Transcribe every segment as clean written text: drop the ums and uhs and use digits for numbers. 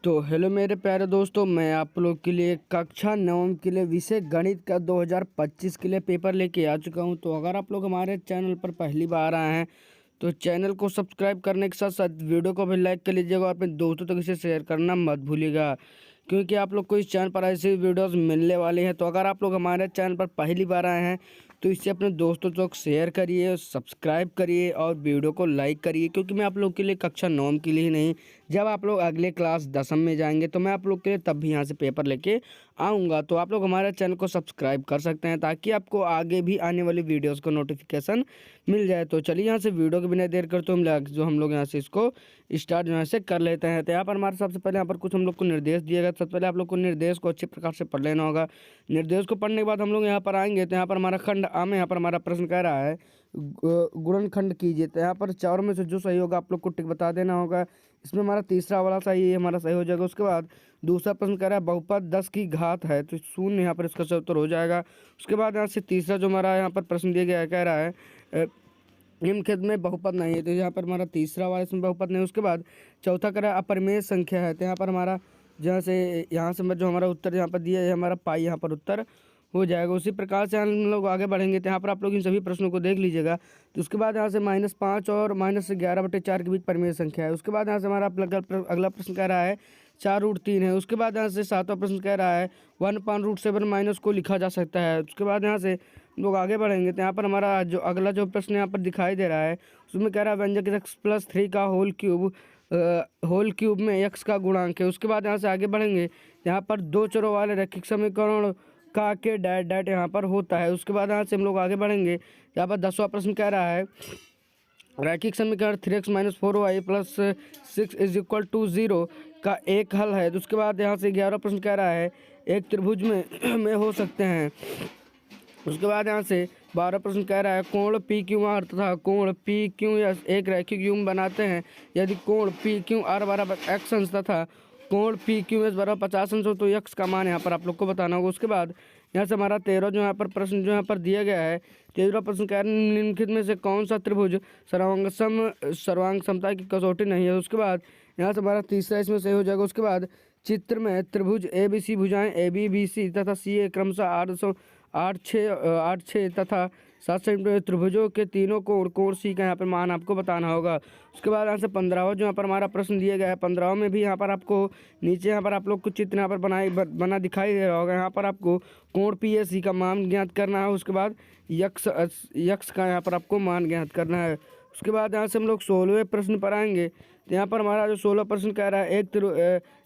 तो हेलो मेरे प्यारे दोस्तों, मैं आप लोग के लिए कक्षा नवम के लिए विषय गणित का 2025 के लिए पेपर लेके आ चुका हूं। तो अगर आप लोग हमारे चैनल पर पहली बार आए हैं तो चैनल को सब्सक्राइब करने के साथ साथ वीडियो को भी लाइक कर लीजिएगा और अपने दोस्तों तक इसे शेयर करना मत भूलिएगा, क्योंकि आप लोग को इस चैनल पर ऐसी वीडियोस मिलने वाली हैं। तो अगर आप लोग हमारे चैनल पर पहली बार आए हैं तो इसे अपने दोस्तों तक शेयर करिए, सब्सक्राइब करिए और वीडियो को लाइक करिए, क्योंकि मैं आप लोग के लिए कक्षा नौम के लिए ही नहीं, जब आप लोग अगले क्लास 10वीं में जाएंगे तो मैं आप लोग के लिए तब भी यहाँ से पेपर लेके आऊँगा। तो आप लोग हमारे चैनल को सब्सक्राइब कर सकते हैं ताकि आपको आगे भी आने वाली वीडियोज़ का नोटिफिकेशन मिल जाए। तो चलिए यहाँ से वीडियो के बिना देर करते हम लोग यहाँ से इसको स्टार्ट यहाँ से कर लेते हैं। तो यहाँ पर हमारे सबसे पहले यहाँ पर कुछ हम लोग को निर्देश दिया गया। सबसे पहले आप लोग को निर्देश को अच्छे प्रकार से पढ़ लेना होगा। निर्देश को पढ़ने के बाद हम लोग यहाँ पर आएंगे तो यहाँ पर हमारा खंड आ में यहाँ पर हमारा प्रश्न कह रहा है गुणनखंड कीजिए। तो यहाँ पर चारों में से जो सही होगा आप लोग को टिक बता देना होगा। इसमें हमारा तीसरा वाला सही है, हमारा सही हो जाएगा। उसके बाद दूसरा प्रश्न कह रहा है बहुपद 10 की घात है, तो शून्य यहाँ पर इसका सही उत्तर हो जाएगा। उसके बाद यहाँ से तीसरा जो हमारा यहाँ पर प्रश्न दिया गया है, कह रहा है निम्नलिखित में बहुपद नहीं है, तो यहाँ पर हमारा तीसरा वाला इसमें बहुपद नहीं है। उसके बाद चौथा कह रहा है अपरिमेय संख्या है, तो यहाँ पर हमारा यहाँ से जो हमारा उत्तर यहाँ पर दिया है हमारा पाई यहाँ पर उत्तर हो जाएगा। उसी प्रकार से हम लोग आगे बढ़ेंगे तो यहाँ पर आप लोग इन सभी प्रश्नों को देख लीजिएगा। तो उसके बाद यहाँ से -5 और -11/4 के बीच परिमेय संख्या है। उसके बाद यहाँ से हमारा अगला प्रश्न कह रहा है 4√3 है। उसके बाद यहाँ से सातवां प्रश्न कह रहा है 1/√7 माइनस को लिखा जा सकता है। उसके बाद यहाँ से लोग आगे बढ़ेंगे तो यहाँ पर हमारा जो अगला जो प्रश्न यहाँ पर दिखाई दे रहा है उसमें कह रहा है व्यंजक x+3 का होल क्यूब में x का गुणांक है। उसके बाद यहाँ से आगे बढ़ेंगे यहाँ पर दो चरों वाले रैखिक समीकरण का के डैट डैट यहाँ पर होता है। उसके बाद यहाँ से हम लोग आगे बढ़ेंगे, यहाँ पर 10वां प्रश्न कह रहा है रैखिक समीकरण 3x - 4y + 6 = 0 का एक हल है। तो उसके बाद यहाँ से 11वां प्रश्न कह रहा है एक त्रिभुज में हो सकते हैं। उसके बाद यहाँ से 12वां प्रश्न कह रहा है कोण PQR तथा कोण PQS एक रैखिक युग्म बनाते हैं यदि कोण PQR बराबर x अंश तथा कोण PQS बराबर 50 अंश हो तो x का मान यहाँ पर आप लोग को बताना होगा। उसके बाद यहाँ से हमारा 13 जो यहाँ पर प्रश्न जो यहाँ पर दिया गया है 13वां प्रश्न कह रहा है निम्नलिखित में से कौन सा त्रिभुज सर्वांग समता की कसौटी नहीं है। उसके बाद यहाँ से हमारा तीसरा इसमें सही हो जाएगा। उसके बाद चित्र में त्रिभुज ABC भुजाएं ABBC तथा CA क्रमशः 8 6 तथा 7 सेंटीमीटर त्रिभुजों के तीनों कोण C का यहाँ पर मान आपको बताना होगा। उसके बाद यहाँ से 15वां जो यहाँ पर हमारा प्रश्न दिया गया है 15वां में भी यहाँ पर आपको नीचे यहाँ पर आप लोग को चित्र यहाँ पर बना दिखाई दे रहा होगा। यहाँ पर आपको कोण PAC का मान ज्ञात करना है। उसके बाद यक्स का यहाँ पर आपको मान ज्ञात करना है। उसके बाद यहाँ से हम लोग 16वें प्रश्न पर आएंगे तो यहाँ पर हमारा जो 16वां प्रश्न कह रहा है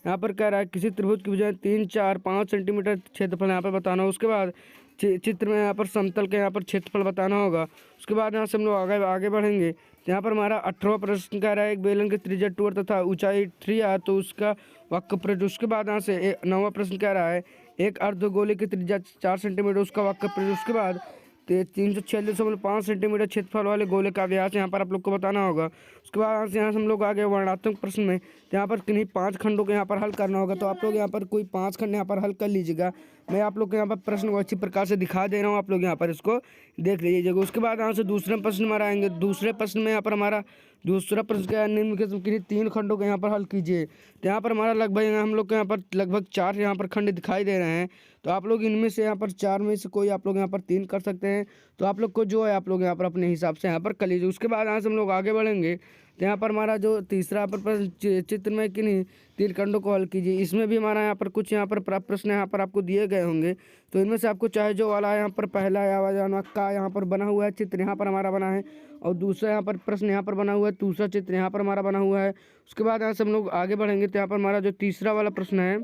यहाँ पर कह रहा है किसी त्रिभुज की भुजाएं 3 4 5 सेंटीमीटर क्षेत्रफल यहाँ पर बताना। उसके बाद चित्र में यहाँ पर समतल के यहाँ पर क्षेत्रफल बताना होगा। उसके बाद यहाँ से हम लोग आगे बढ़ेंगे तो यहाँ पर हमारा 18वां प्रश्न कह रहा है एक बेलन की त्रिज्या 2r तथा ऊंचाई 3r तो उसका वक्रपृष्ठ। उसके बाद यहाँ से 9वां प्रश्न कह रहा है एक अर्धगोले की त्रिज्या 4 सेंटीमीटर उसका वक्रपृष्ठ। उसके बाद 346.5 सेंटीमीटर क्षेत्रफल वाले गोले का व्यास यहाँ पर आप लोग को बताना होगा। उसके बाद यहाँ से हम लोग आगे वर्णनात्मक प्रश्न में यहाँ पर किन्हीं 5 खंडों को यहाँ पर हल करना होगा। तो आप लोग यहाँ पर कोई 5 खंड यहाँ पर हल कर लीजिएगा। मैं आप लोग को यहाँ पर प्रश्न को अच्छी प्रकार से दिखा दे रहा हूँ, आप लोग यहाँ पर इसको देख लीजिएगा। उसके बाद यहाँ से दूसरे प्रश्न में आएंगे। दूसरे प्रश्न में यहाँ पर हमारा दूसरा प्रश्न क्या है निम्नलिखित किन्हीं 3 खंडों को यहाँ पर हल कीजिए। तो यहाँ पर हमारा लगभग हम लोग को यहाँ पर लगभग 4 यहाँ पर खंड दिखाई दे रहे हैं। तो आप लोग इनमें से यहाँ पर 4 में से कोई आप लोग यहाँ पर 3 कर सकते हैं। तो आप लोग को जो है आप लोग यहाँ पर अपने हिसाब से यहाँ पर कर लीजिए। उसके बाद यहाँ से हम लोग आगे बढ़ेंगे तो यहाँ पर हमारा जो तीसरा पर चित्र में किन्हीं 3 खंडों को हल कीजिए। इसमें भी हमारा यहाँ पर कुछ यहाँ पर प्रश्न यहाँ पर आपको दिए गए होंगे। तो इनमें से आपको चाहे जो वाला यहाँ पर पहला या का यहाँ पर बना हुआ है चित्र यहाँ पर हमारा बना है और दूसरा यहाँ पर प्रश्न यहाँ पर बना हुआ है, दूसरा चित्र यहाँ पर हमारा बना हुआ है। उसके बाद यहाँ से हम लोग आगे बढ़ेंगे तो यहाँ पर हमारा जो तीसरा वाला प्रश्न है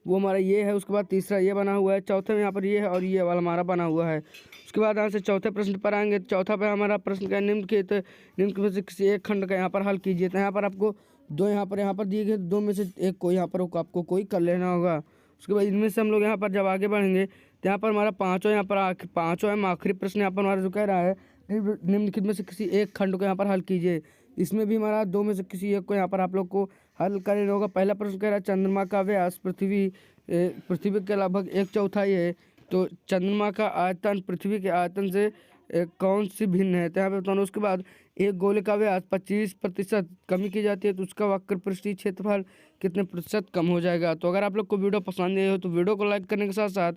वो हमारा ये है। उसके बाद तीसरा ये बना हुआ है, चौथे में यहाँ पर ये है और ये वाला हमारा बना हुआ है। उसके बाद यहाँ से चौथे प्रश्न पर आएंगे। चौथा पे हमारा प्रश्न क्या है निम्न में से किसी एक खंड का यहाँ पर हल कीजिए। तो यहाँ पर आपको दो यहाँ पर दिए गए, दो में से एक को यहाँ पर आपको कोई कर लेना होगा। उसके बाद इनमें से हम लोग यहाँ पर जब आगे बढ़ेंगे तो यहाँ पर हमारा पाँचों आखिरी प्रश्न यहाँ पर हमारा जो कह रहा है निम्नलिखित में से किसी एक खंड को यहाँ पर हल कीजिए। इसमें भी हमारा 2 में से किसी एक को यहाँ पर आप लोग को हल करना होगा। पहला प्रश्न कह रहा है चंद्रमा का व्यास पृथ्वी के लगभग 1/4 है, तो चंद्रमा का आयतन पृथ्वी के आयतन से कौन सी भिन्न है तो यहाँ पे बताना। उसके बाद एक गोले का व्यास 25% कमी की जाती है तो उसका वक्र पृष्ठीय क्षेत्रफल कितने प्रतिशत कम हो जाएगा। तो अगर आप लोग को वीडियो पसंद आई हो तो वीडियो को लाइक करने के साथ साथ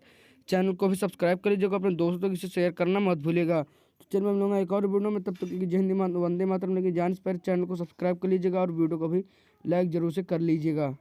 चैनल को भी सब्सक्राइब कर लीजिएगा, अपने दोस्तों के साथ शेयर करना मत भूलिएगा। तो चलिए हम लोग एक और वीडियो में, तब तक की जय हिंद वंदे मातरम लेके जान पर चैनल को सब्सक्राइब कर लीजिएगा और वीडियो को भी लाइक जरूर से कर लीजिएगा।